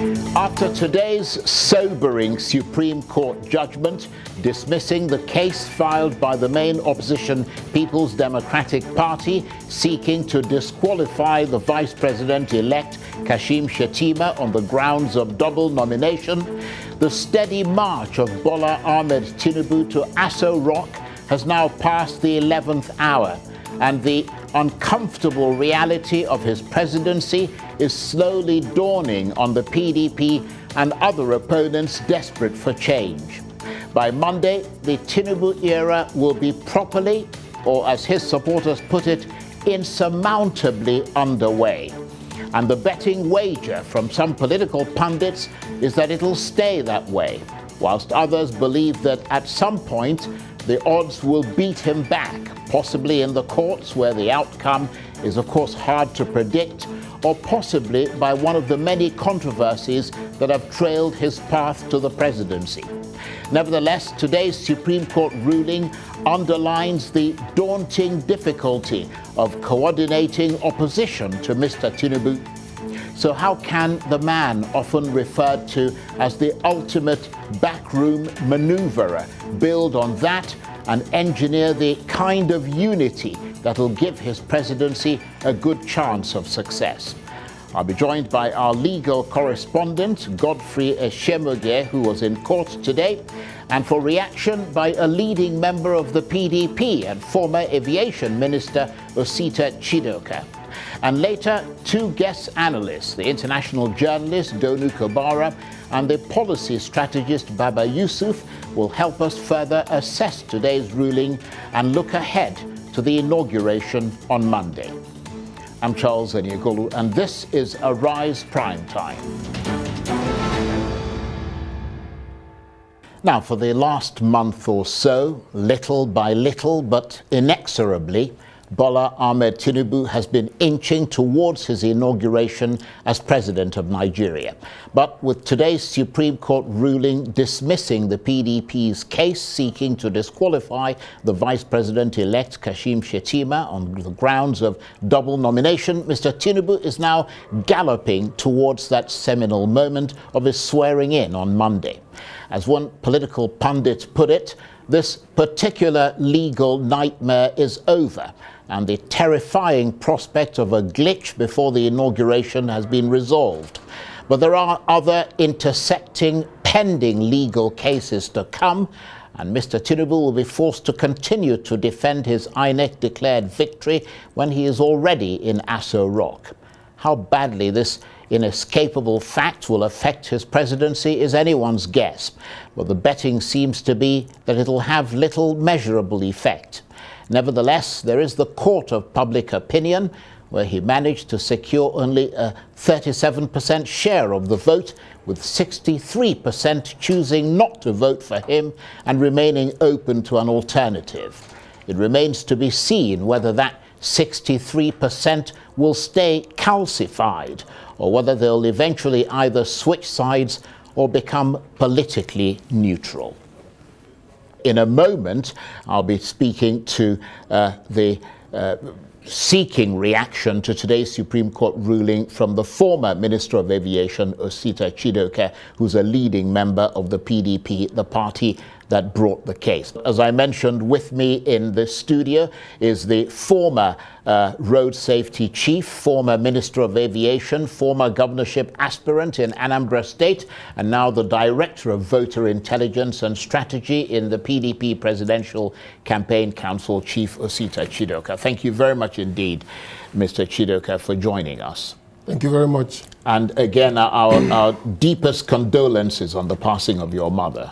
After today's sobering Supreme Court judgment dismissing the case filed by the main opposition People's Democratic Party seeking to disqualify the Vice President-elect Kashim Shettima on the grounds of double nomination, the steady march of Bola Ahmed Tinubu to Aso Rock has now passed the 11th hour, and the uncomfortable reality of his presidency is slowly dawning on the PDP and other opponents desperate for change. By Monday, the Tinubu era will be properly, or as his supporters put it, insurmountably underway. And the betting wager from some political pundits is that it'll stay that way, whilst others believe that at some point the odds will beat him back, possibly in the courts where the outcome is of course hard to predict, or possibly by one of the many controversies that have trailed his path to the presidency. Nevertheless, today's Supreme Court ruling underlines the daunting difficulty of coordinating opposition to Mr. Tinubu. So how can the man often referred to as the ultimate backroom maneuverer build on that and engineer the kind of unity that'll give his presidency a good chance of success? I'll be joined by our legal correspondent, Godfrey Eshemoge, who was in court today, and for reaction by a leading member of the PDP and former aviation minister, Osita Chidoka. And later, two guest analysts, the international journalist Donu Kobara and the policy strategist Baba Yusuf, will help us further assess today's ruling and look ahead to the inauguration on Monday. I'm Charles Eniegolu, and this is Arise Prime Time. Now, for the last month or so, little by little, but inexorably, Bola Ahmed Tinubu has been inching towards his inauguration as president of Nigeria. But with today's Supreme Court ruling dismissing the PDP's case seeking to disqualify the Vice President-elect Kashim Shettima on the grounds of double nomination, Mr. Tinubu is now galloping towards that seminal moment of his swearing in on Monday. As one political pundit put it, this particular legal nightmare is over, and the terrifying prospect of a glitch before the inauguration has been resolved. But there are other intersecting, pending legal cases to come, and Mr. Tinubu will be forced to continue to defend his INEC-declared victory when he is already in Aso Rock. How badly this inescapable fact will affect his presidency is anyone's guess, but the betting seems to be that it'll have little measurable effect. Nevertheless, there is the court of public opinion, where he managed to secure only a 37% share of the vote, with 63% choosing not to vote for him and remaining open to an alternative. It remains to be seen whether that 63% will stay calcified, or whether they'll eventually either switch sides or become politically neutral. In a moment, I'll be speaking to seeking reaction to today's Supreme Court ruling from the former Minister of Aviation, Osita Chidoka, who's a leading member of the PDP, the party that brought the case. As I mentioned, with me in the studio is the former road safety chief, former Minister of Aviation, former governorship aspirant in Anambra State, and now the Director of Voter Intelligence and Strategy in the PDP Presidential Campaign Council, Chief Osita Chidoka. Thank you very much indeed, Mr. Chidoka, for joining us. Thank you very much. And again, our deepest condolences on the passing of your mother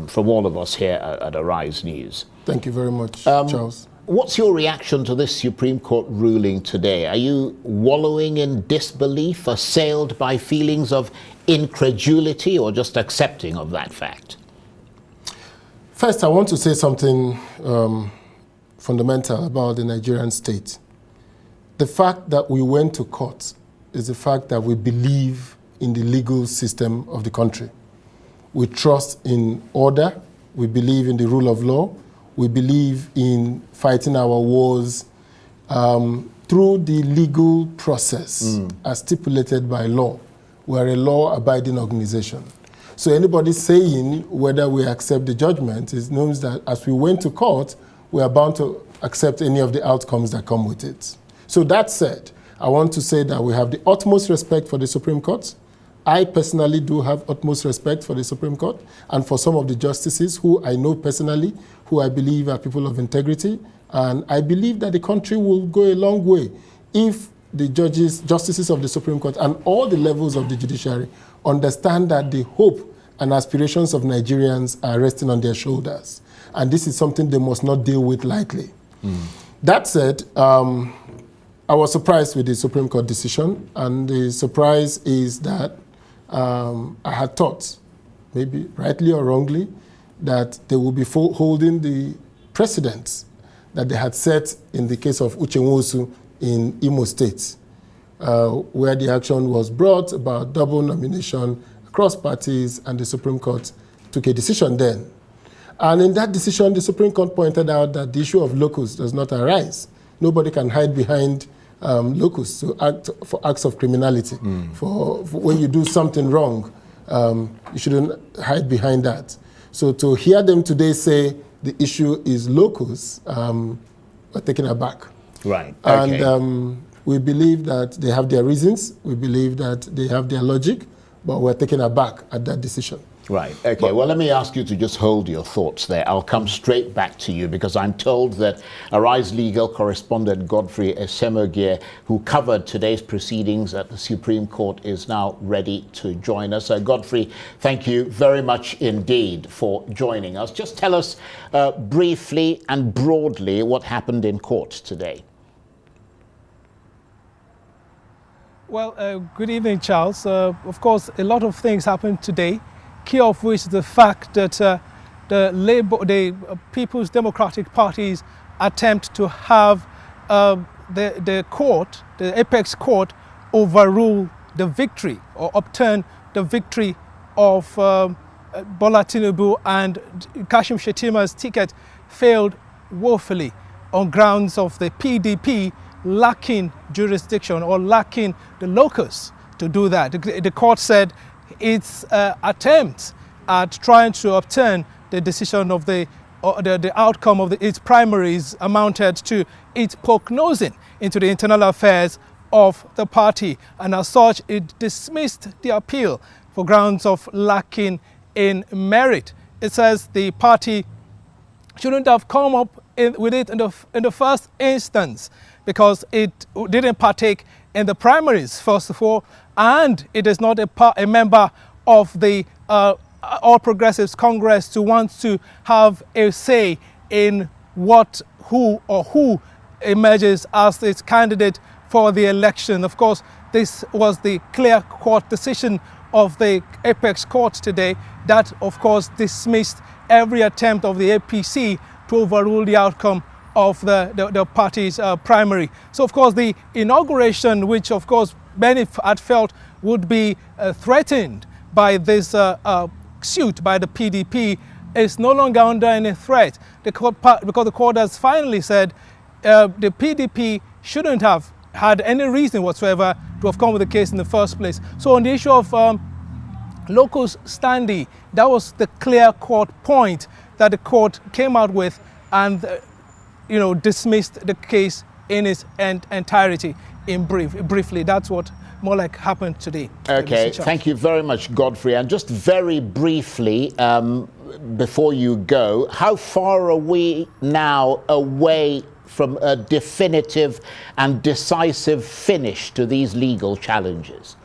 from all of us here at Arise News. Thank you very much, Charles. What's your reaction to this Supreme Court ruling today? Are you wallowing in disbelief, assailed by feelings of incredulity, or just accepting of that fact? First, I want to say something fundamental about the Nigerian state. The fact that we went to court is the fact that we believe in the legal system of the country. We trust in order, we believe in the rule of law, we believe in fighting our wars through the legal process as stipulated by law. We are a law-abiding organization. So anybody saying whether we accept the judgment, it knows that as we went to court, we are bound to accept any of the outcomes that come with it. So that said, I want to say that we have the utmost respect for the Supreme Court. I personally do have utmost respect for the Supreme Court and for some of the justices who I know personally, who I believe are people of integrity. And I believe that the country will go a long way if the justices of the Supreme Court and all the levels of the judiciary understand that the hope and aspirations of Nigerians are resting on their shoulders. And this is something they must not deal with lightly. That said, I was surprised with the Supreme Court decision, and the surprise is that I had thought, maybe rightly or wrongly, that they will be holding the precedents that they had set in the case of Uchenwosu in Imo State, where the action was brought about double nomination across parties, and the Supreme Court took a decision then. And in that decision, the Supreme Court pointed out that the issue of locus does not arise. Nobody can hide behind locus for acts of criminality. For when you do something wrong, you shouldn't hide behind that. So to hear them today say the issue is locus, we're taken aback. Right. Okay. And we believe that they have their reasons. We believe that they have their logic, but we're taken aback at that decision. Right. Okay. Well, let me ask you to just hold your thoughts there. I'll come straight back to you because I'm told that Arise Legal correspondent Godfrey Esemogie, who covered today's proceedings at the Supreme Court, is now ready to join us. Godfrey, thank you very much indeed for joining us. Just tell us briefly and broadly what happened in court today. Well, good evening, Charles. Of course, a lot of things happened today. Key of which is the fact that the People's Democratic Party's attempt to have the court, the apex court, overrule the victory or upturn the victory of Bola Tinubu and Kashim Shettima's ticket failed woefully on grounds of the PDP lacking jurisdiction or lacking the locus to do that. The court said its attempt at trying to obtain the decision of the outcome of its primaries amounted to its prognosing into the internal affairs of the party, and as such it dismissed the appeal for grounds of lacking in merit. It says the party shouldn't have come up with it in the first instance because it didn't partake in the primaries, first of all, and it is not a member of the All Progressives Congress to want to have a say in who emerges as its candidate for the election. Of course, this was the clear court decision of the apex court today that, of course, dismissed every attempt of the APC to overrule the outcome of the party's primary. So, of course, the inauguration, which, of course, many had felt would be threatened by this suit by the PDP, is no longer under any threat. Because the court has finally said the PDP shouldn't have had any reason whatsoever to have come with the case in the first place. So on the issue of locus standi, that was the clear court point that the court came out with and dismissed the case in its entirety. Briefly, that's what more like happened today. Okay, thank you very much, Godfrey. And just very briefly, before you go, how far are we now away from a definitive and decisive finish to these legal challenges?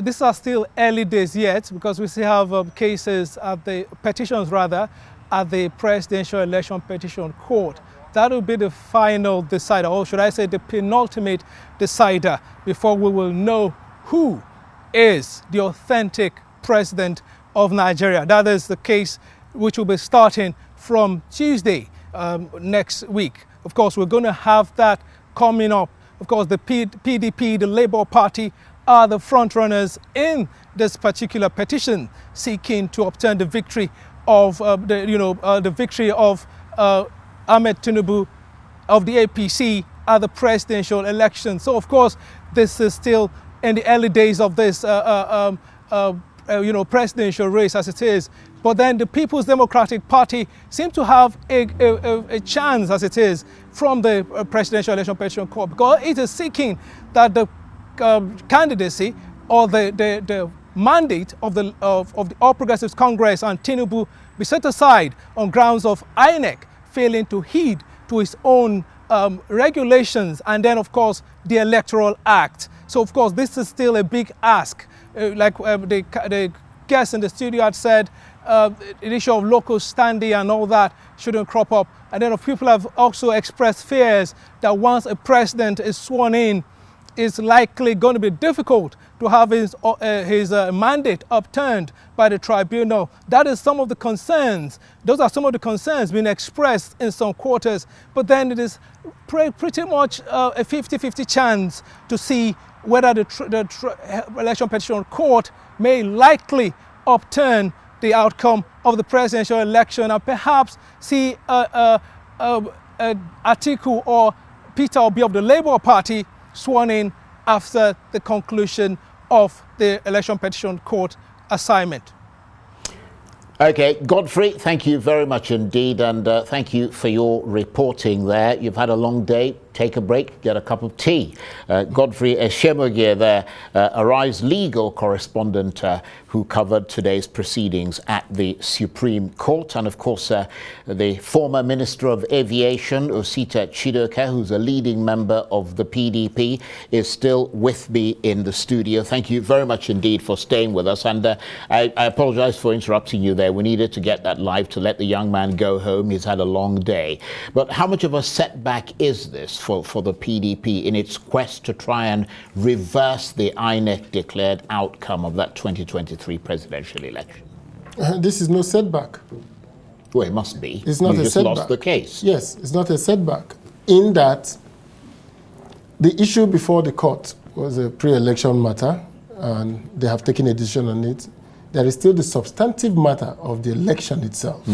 These are still early days yet because we still have cases at petitions at the Presidential Election Petition Court. That will be the final decider, or should I say the penultimate decider, before we will know who is the authentic president of Nigeria. That is the case which will be starting from Tuesday next week. Of course, we're going to have that coming up. Of course, the PDP, the Labour Party, are the front runners in this particular petition, seeking to obtain the victory of the victory of Ahmed Tinubu of the APC at the presidential election. So, of course, this is still in the early days of this presidential race as it is. But then the People's Democratic Party seem to have a chance as it is from the Presidential Election Petition Court, because it is seeking that the candidacy or the mandate of the All Progressives Congress and Tinubu be set aside on grounds of INEC failing to heed to its own regulations, and then of course the Electoral Act. So of course this is still a big ask. The guest in the studio had said, the issue of local standing and all that shouldn't crop up. And then people have also expressed fears that once a president is sworn in, it's likely going to be difficult to have his mandate upturned by the tribunal. That is some of the concerns. Those are some of the concerns being expressed in some quarters. But then it is pretty much a 50-50 chance to see whether the Election Petition Court may likely upturn the outcome of the presidential election and perhaps see Atiku or Peter Obi of the Labour Party sworn in after the conclusion of the Election Petition Court assignment. Okay, Godfrey, thank you very much indeed, and thank you for your reporting there. You've had a long day. Take a break, get a cup of tea. Godfrey Eshemogie there, Arise legal correspondent who covered today's proceedings at the Supreme Court. And of course, the former Minister of Aviation, Osita Chidoka, who's a leading member of the PDP, is still with me in the studio. Thank you very much indeed for staying with us. And I apologize for interrupting you there. We needed to get that live to let the young man go home. He's had a long day. But how much of a setback is this for the PDP in its quest to try and reverse the INEC declared outcome of that 2023 presidential election? This is no setback. Well, it must be. It's not you a just setback. lost the case. Yes, it's not a setback. In that, the issue before the court was a pre-election matter, and they have taken a decision on it. There is still the substantive matter of the election itself,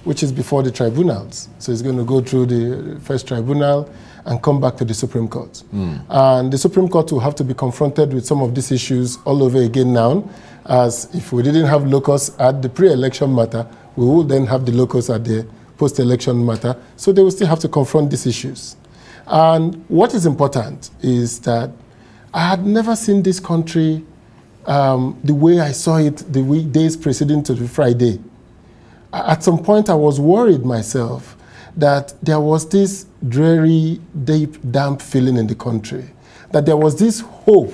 which is before the tribunals. So it's going to go through the first tribunal and come back to the Supreme Court. And the Supreme Court will have to be confronted with some of these issues all over again now, as if we didn't have locus at the pre-election matter, we will then have the locus at the post-election matter. So they will still have to confront these issues. And what is important is that I had never seen this country the way I saw it the weekdays preceding to the Friday. At some point, I was worried myself that there was this dreary, deep, damp feeling in the country, that there was this hope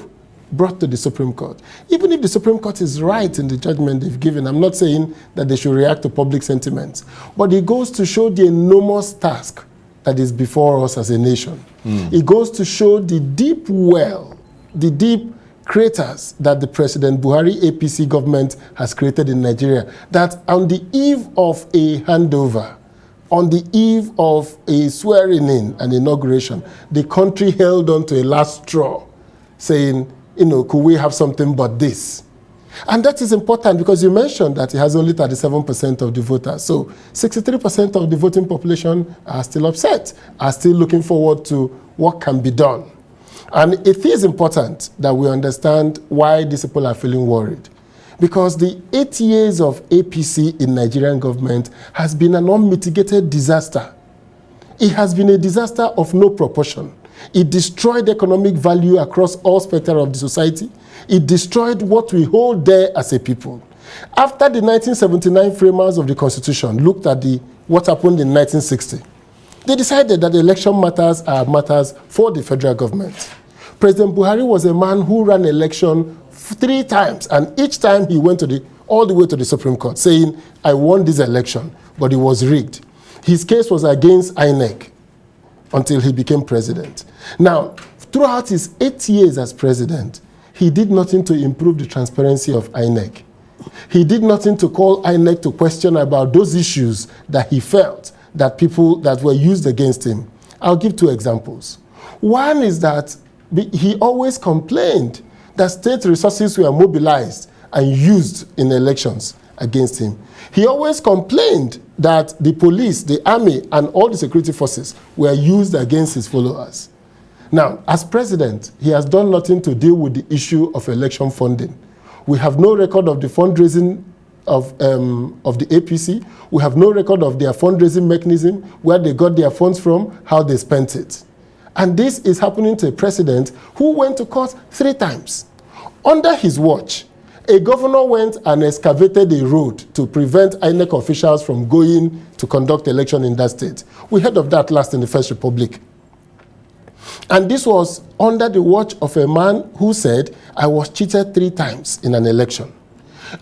brought to the Supreme Court. Even if the Supreme Court is right in the judgment they've given, I'm not saying that they should react to public sentiments, but it goes to show the enormous task that is before us as a nation. It goes to show the deep well, the deep craters that the President Buhari APC government has created in Nigeria, that on the eve of a handover, on the eve of a swearing in and inauguration, the country held on to a last straw, saying, could we have something but this? And that is important because you mentioned that it has only 37% of the voters. So 63% of the voting population are still upset, are still looking forward to what can be done. And it is important that we understand why these people are feeling worried. Because the 8 years of APC in Nigerian government has been an unmitigated disaster. It has been a disaster of no proportion. It destroyed economic value across all spectra of the society. It destroyed what we hold dear as a people. After the 1979 framers of the Constitution looked at what happened in 1960, they decided that the election matters are matters for the federal government. President Buhari was a man who ran election 3 times, and each time he went all the way to the Supreme Court saying, I won this election, but it was rigged. His case was against INEC until he became president. Now, throughout his 8 years as president, he did nothing to improve the transparency of INEC. He did nothing to call INEC to question about those issues that he felt that people that were used against him. I'll give 2 examples. One is that he always complained that state resources were mobilized and used in elections, against him. He always complained that the police, the army, and all the security forces were used against his followers. Now, as president, he has done nothing to deal with the issue of election funding. We have no record of the fundraising of the APC. We have no record of their fundraising mechanism, where they got their funds from, how they spent it. And this is happening to a president who went to court 3 times. Under his watch, a governor went and excavated a road to prevent INEC officials from going to conduct election in that state. We heard of that last in the First Republic. And this was under the watch of a man who said, I was cheated 3 times in an election.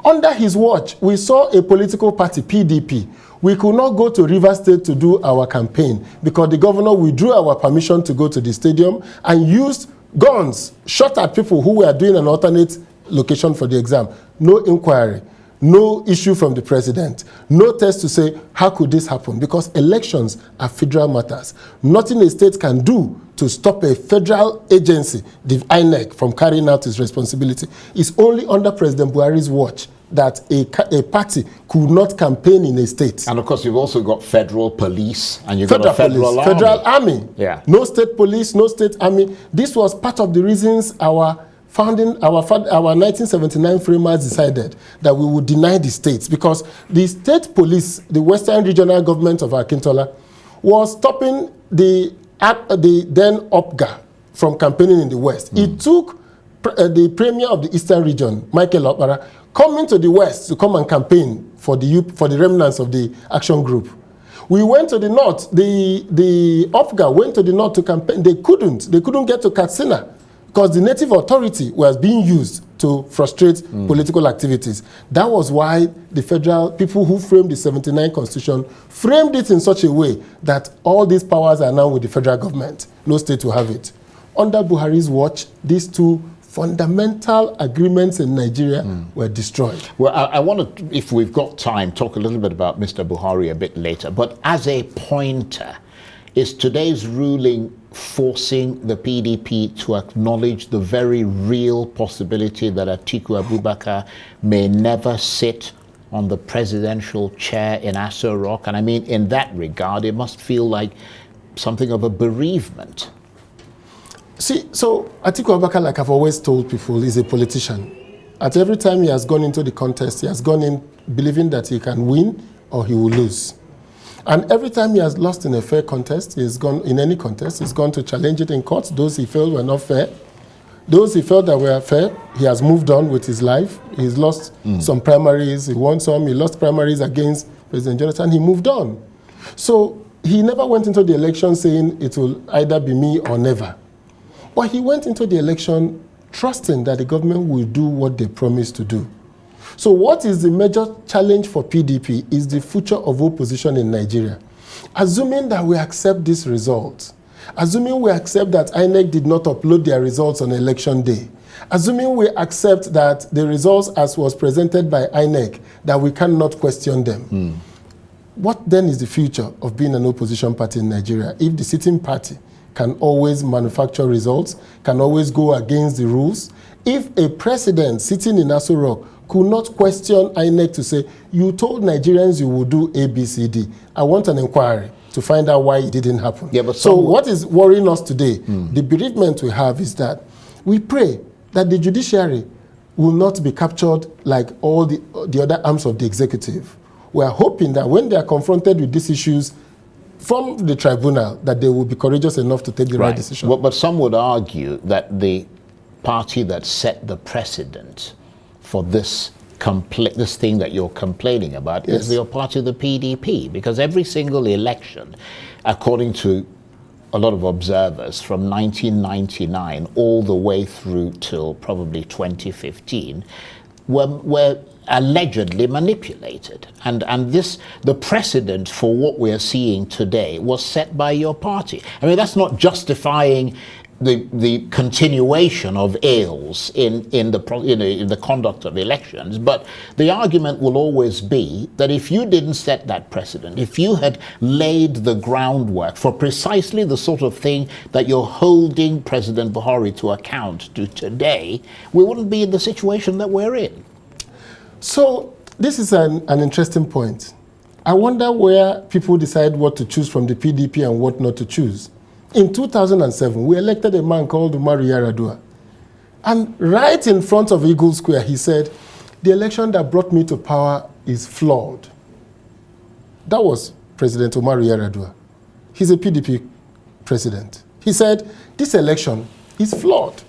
Under his watch, we saw a political party, PDP. We could not go to Rivers State to do our campaign because the governor withdrew our permission to go to the stadium and used guns, shot at people who were doing an alternate location for the exam. No inquiry, no issue from the president, no test to say, how could this happen? Because elections are federal matters. Nothing a state can do to stop a federal agency, the INEC, from carrying out its responsibility. It's only under President Buhari's watch that a party could not campaign in a state. And of course, you've also got federal police and you've got a federal army. Federal army. Yeah. No state police, no state army. This was part of the reasons our 1979 framers decided that we would deny the states, because the state police, the Western Regional Government of Akintola, was stopping the then UPGA from campaigning in the West. It took the premier of the Eastern region, Michael Opara, coming to the West to come and campaign for the remnants of the action group. We went to the North. The UPGA went to the North to campaign. They couldn't get to Katsina because the native authority was being used to frustrate political activities. That was why the federal people who framed the 79 Constitution framed it in such a way that all these powers are now with the federal government. No state will have it. Under Buhari's watch, these 2 fundamental agreements in Nigeria were destroyed. Well, I want to, if we've got time, talk a little bit about Mr. Buhari a bit later. But as a pointer, is today's ruling forcing the PDP to acknowledge the very real possibility that Atiku Abubakar may never sit on the presidential chair in Aso Rock? And I mean, in that regard, it must feel like something of a bereavement. See, so Atiku Abubakar, like I've always told people, is a politician. At every time he has gone into the contest, he has gone in believing that he can win or he will lose. And every time he has lost in a fair contest, he's gone in any contest, he's gone to challenge it in court. Those he felt were not fair. Those he felt that were fair, he has moved on with his life. He's lost some primaries, he won some, he lost primaries against President Jonathan, he moved on. So he never went into the election saying it will either be me or never. But he went into the election trusting that the government will do what they promised to do. So what is the major challenge for PDP is the future of opposition in Nigeria. Assuming that we accept this result, assuming we accept that INEC did not upload their results on election day, assuming we accept that the results as was presented by INEC, that we cannot question them, what then is the future of being an opposition party in Nigeria if the sitting party can always manufacture results, can always go against the rules? If a president sitting in Aso Rock could not question INEC to say, you told Nigerians you will do A, B, C, D. I want an inquiry to find out why it didn't happen. Yeah, but so what is worrying us today, the bereavement we have is that we pray that the judiciary will not be captured like all the other arms of the executive. We are hoping that when they are confronted with these issues from the tribunal, that they will be courageous enough to take the right decision. But some would argue that the party that set the precedent for this thing that you're complaining about is your party, the PDP, because every single election, according to a lot of observers, from 1999 all the way through till probably 2015, were allegedly manipulated. And the precedent for what we're seeing today was set by your party. I mean, that's not justifying the continuation of ills in the conduct of elections, but the argument will always be that if you didn't set that precedent, if you had laid the groundwork for precisely the sort of thing that you're holding President Buhari to account to today, we wouldn't be in the situation that we're in. So This is an interesting point. I wonder where people decide what to choose from the PDP and what not to choose. In 2007, we elected a man called Umaru Yar'Adua. And right in front of Eagle Square, he said, the election that brought me to power is flawed. That was President Umaru Yar'Adua. He's a PDP president. He said, this election is flawed.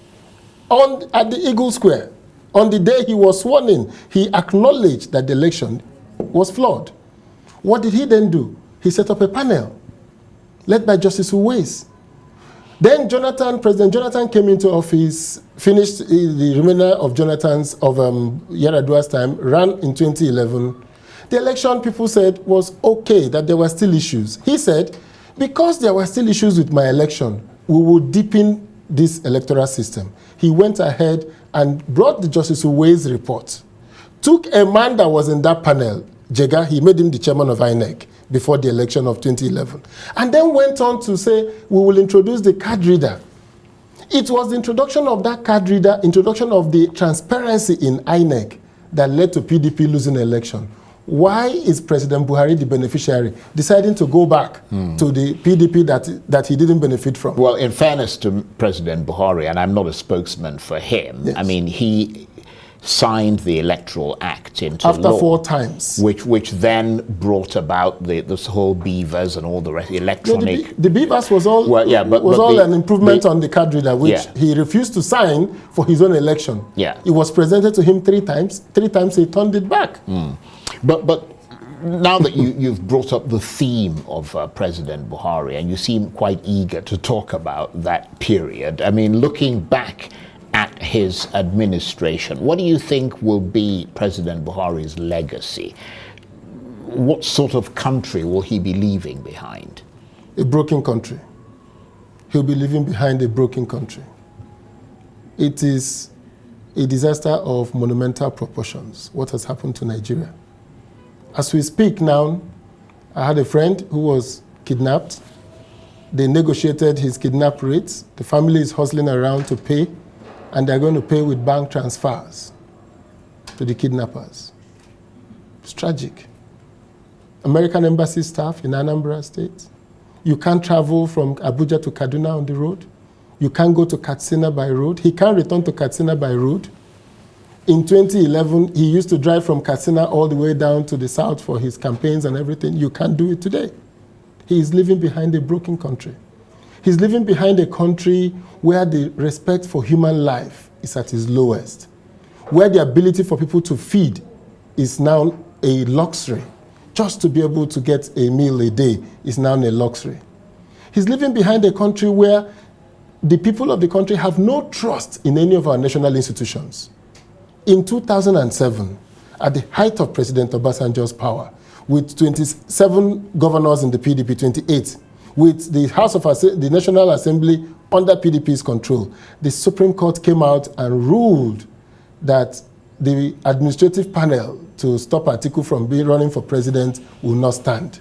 At the Eagle Square, on the day he was sworn in, he acknowledged that the election was flawed. What did he then do? He set up a panel led by Justice Uwais. Then President Jonathan came into office, finished the remainder of Yar'Adua's time, ran in 2011. The election, people said, was okay, that there were still issues. He said, because there were still issues with my election, we will deepen this electoral system. He went ahead and brought the Justice Uwais report, took a man that was in that panel, Jega, he made him the chairman of INEC before the election of 2011, and then went on to say, we will introduce the card reader. It was the introduction of that card reader, introduction of the transparency in INEC that led to PDP losing the election. Why is President Buhari the beneficiary, deciding to go back to the PDP that he didn't benefit from? Well, in fairness to President Buhari, and I'm not a spokesman for him, yes. I mean, he signed the Electoral Act into after law, 4 times, which then brought about this whole beavers and all the rest, electronic. No, the beavers was all an improvement on the card reader, which he refused to sign for his own election. Yeah, it was presented to him 3 times. 3 times he turned it back. But now that you've brought up the theme of President Buhari, and you seem quite eager to talk about that period, I mean, looking back at his administration, what do you think will be President Buhari's legacy? What sort of country will he be leaving behind? A broken country. He'll be leaving behind a broken country. It is a disaster of monumental proportions, what has happened to Nigeria. As we speak now, I had a friend who was kidnapped. They negotiated his kidnap rates. The family is hustling around to pay, and they're going to pay with bank transfers to the kidnappers. It's tragic. American embassy staff in Anambra State. You can't travel from Abuja to Kaduna on the road. You can't go to Katsina by road. He can't return to Katsina by road. In 2011, he used to drive from Katsina all the way down to the south for his campaigns and everything. You can't do it today. He is living behind a broken country. He's living behind a country where the respect for human life is at its lowest, where the ability for people to feed is now a luxury. Just to be able to get a meal a day is now a luxury. He's living behind a country where the people of the country have no trust in any of our national institutions. In 2007, at the height of President Obasanjo's power, with 27 governors in the PDP, 28, with the the National Assembly under PDP's control, the Supreme Court came out and ruled that the administrative panel to stop Atiku from running for president will not stand.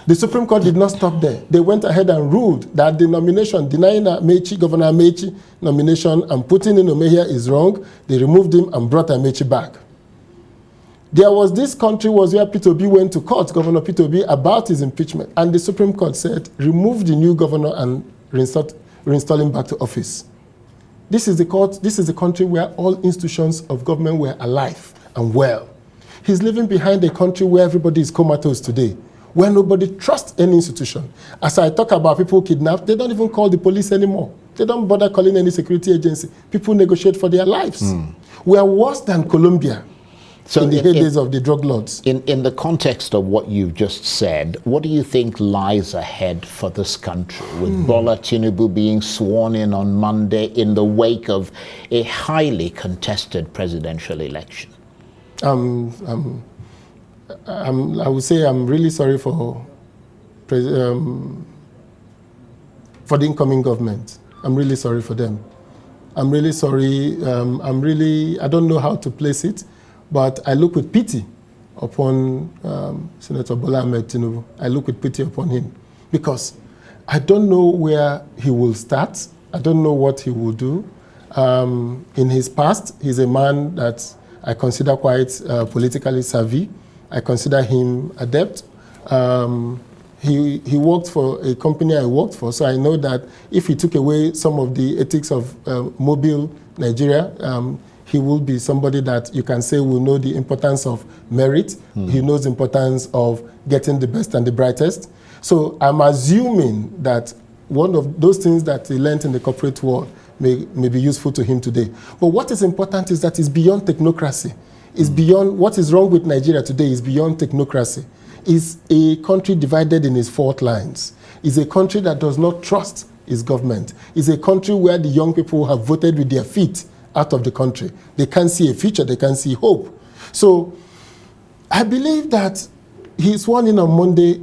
The Supreme Court did not stop there. They went ahead and ruled that the nomination, denying Governor Amechi nomination and putting in Omehia is wrong. They removed him and brought Amechi back. This country was where Peter Obi went to court, Governor Peter Obi, about his impeachment. And the Supreme Court said, remove the new governor and reinstall him back to office. This is the country where all institutions of government were alive and well. He's living behind a country where everybody is comatose today, where nobody trusts any institution. As I talk about people kidnapped, they don't even call the police anymore. They don't bother calling any security agency. People negotiate for their lives. We are worse than Colombia in the heydays of the drug lords. In the context of what you've just said, what do you think lies ahead for this country, with Bola Tinubu being sworn in on Monday in the wake of a highly contested presidential election? I would say I'm really sorry for the incoming government. I'm really sorry for them. I'm really sorry. I don't know how to place it, but I look with pity upon Senator Bola Ahmed Tinubu. I look with pity upon him because I don't know where he will start. I don't know what he will do. In his past, he's a man that I consider quite politically savvy. I consider him adept. He worked for a company I worked for, so I know that if he took away some of the ethics of mobile Nigeria, he will be somebody that you can say will know the importance of merit. He knows the importance of getting the best and the brightest. So I'm assuming that one of those things that he learned in the corporate world may be useful to him today. But what is important is that it's beyond technocracy. It's beyond what is wrong with Nigeria today is beyond technocracy. It's a country divided in its fault lines. It's a country that does not trust its government. It's a country where the young people have voted with their feet out of the country. They can't see a future. They can't see hope. So I believe that he's sworn in on Monday.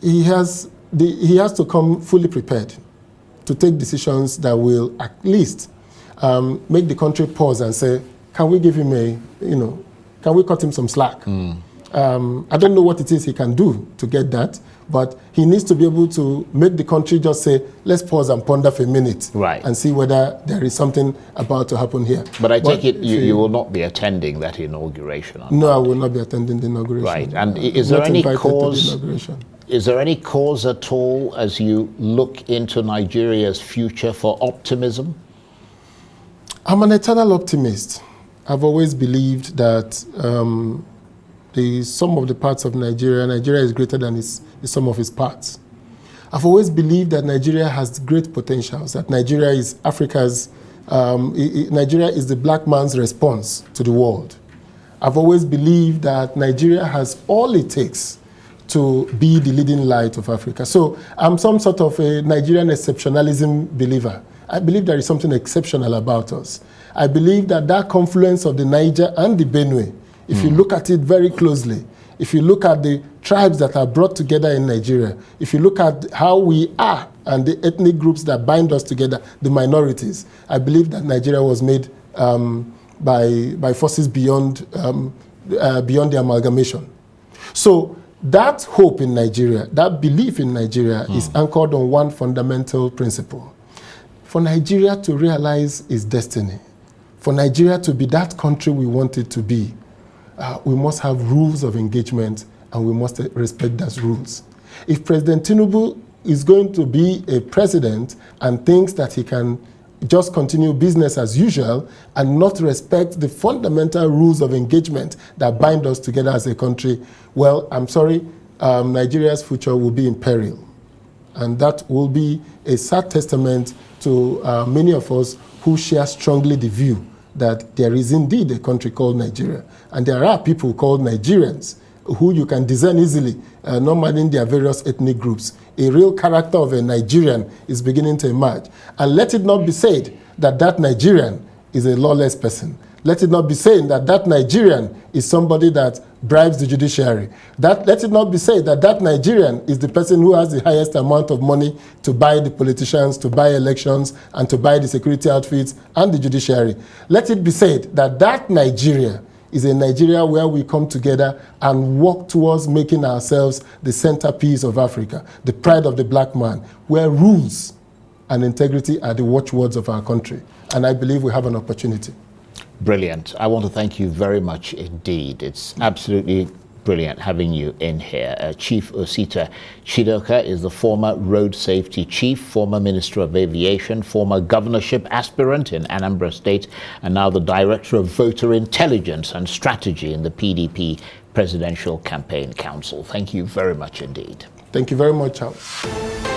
He has to come fully prepared to take decisions that will at least make the country pause and say, can we give him can we cut him some slack? I don't know what it is he can do to get that, but he needs to be able to make the country just say, let's pause and ponder for a minute and see whether there is something about to happen here. But I take it you will not be attending that inauguration on No, Monday. I will not be attending the inauguration. Right, and is there any cause? Is there any cause at all as you look into Nigeria's future for optimism? I'm an eternal optimist. I've always believed that the sum of the parts of Nigeria is greater than the sum of its parts. I've always believed that Nigeria has great potentials, that Nigeria is Africa's, Nigeria is the black man's response to the world. I've always believed that Nigeria has all it takes to be the leading light of Africa. So I'm some sort of a Nigerian exceptionalism believer. I believe there is something exceptional about us. I believe that that confluence of the Niger and the Benue, if you look at it very closely, if you look at the tribes that are brought together in Nigeria, if you look at how we are and the ethnic groups that bind us together, the minorities, I believe that Nigeria was made by forces beyond the amalgamation. So that hope in Nigeria, that belief in Nigeria is anchored on one fundamental principle. For Nigeria to realize its destiny, for Nigeria to be that country we want it to be, we must have rules of engagement and we must respect those rules. If President Tinubu is going to be a president and thinks that he can just continue business as usual and not respect the fundamental rules of engagement that bind us together as a country, well, I'm sorry, Nigeria's future will be in peril. And that will be a sad testament to many of us who share strongly the view that there is indeed a country called Nigeria. And there are people called Nigerians who you can discern easily, not minding their various ethnic groups. A real character of a Nigerian is beginning to emerge. And let it not be said that that Nigerian is a lawless person. Let it not be said that that Nigerian is somebody that bribes the judiciary. Let it not be said that that Nigerian is the person who has the highest amount of money to buy the politicians, to buy elections, and to buy the security outfits and the judiciary. Let it be said that that Nigeria is a Nigeria where we come together and work towards making ourselves the centerpiece of Africa, the pride of the black man, where rules and integrity are the watchwords of our country. And I believe we have an opportunity. Brilliant. I want to thank you very much indeed. It's absolutely brilliant having you in here. Chief Osita Chidoka is the former road safety chief, former Minister of Aviation, former governorship aspirant in Anambra State, and now the Director of Voter Intelligence and Strategy in the PDP Presidential Campaign Council. Thank you very much indeed. Thank you very much, Charles.